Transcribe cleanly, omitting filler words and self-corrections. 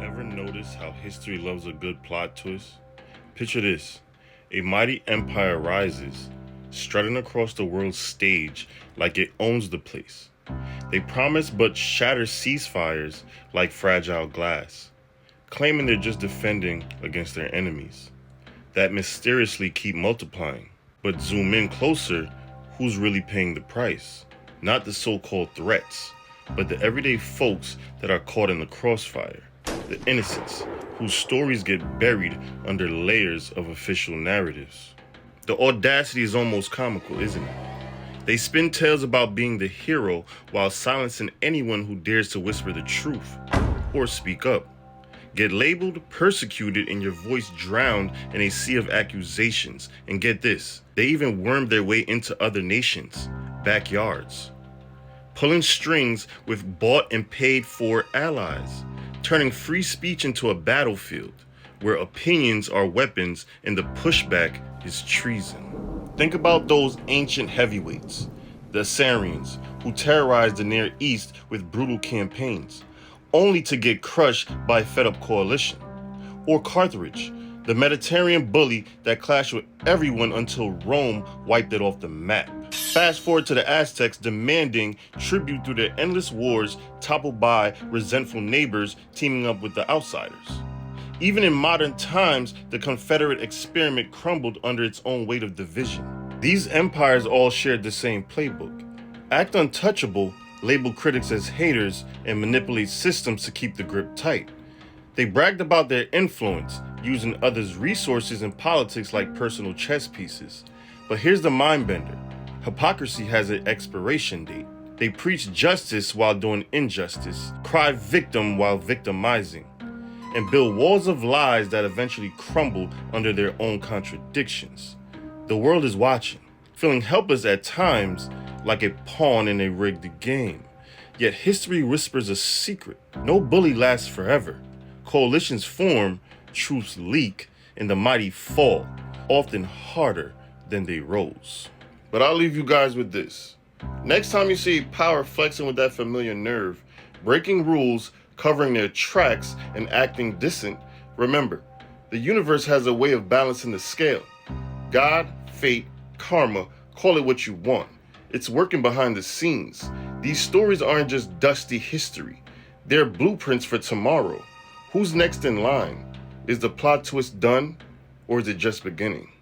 Ever notice how history loves a good plot twist? Picture this. A mighty empire rises, strutting across the world's stage like it owns the place. They promise but shatter ceasefires like fragile glass, claiming they're just defending against their enemies that mysteriously keep multiplying. But zoom in closer, who's really paying the price? Not the so-called threats, but the everyday folks that are caught in the crossfire. The innocents, whose stories get buried under layers of official narratives. The audacity is almost comical, isn't it? They spin tales about being the hero while silencing anyone who dares to whisper the truth or speak up. Get labeled, persecuted, and your voice drowned in a sea of accusations. And get this, they even worm their way into other nations' backyards, pulling strings with bought and paid for allies, turning free speech into a battlefield where opinions are weapons and the pushback is treason. Think about those ancient heavyweights, the Assyrians, who terrorized the Near East with brutal campaigns, only to get crushed by a fed-up coalition. Or Carthage, the Mediterranean bully that clashed with everyone until Rome wiped it off the map. Fast forward to the Aztecs demanding tribute through their endless wars, toppled by resentful neighbors teaming up with the outsiders. Even in modern times, the Confederate experiment crumbled under its own weight of division. These empires all shared the same playbook. Act untouchable, label critics as haters, and manipulate systems to keep the grip tight. They bragged about their influence, using others' resources and politics like personal chess pieces. But here's the mind bender. Hypocrisy has an expiration date. They preach justice while doing injustice, cry victim while victimizing, and build walls of lies that eventually crumble under their own contradictions. The world is watching, feeling helpless at times like a pawn in a rigged game. Yet history whispers a secret. No bully lasts forever. Coalitions form, truths leak, and the mighty fall, often harder than they rose. But I'll leave you guys with this. Next time you see power flexing with that familiar nerve, breaking rules, covering their tracks, and acting distant, remember, the universe has a way of balancing the scale. God, fate, karma, call it what you want. It's working behind the scenes. These stories aren't just dusty history. They're blueprints for tomorrow. Who's next in line? Is the plot twist done, or is it just beginning?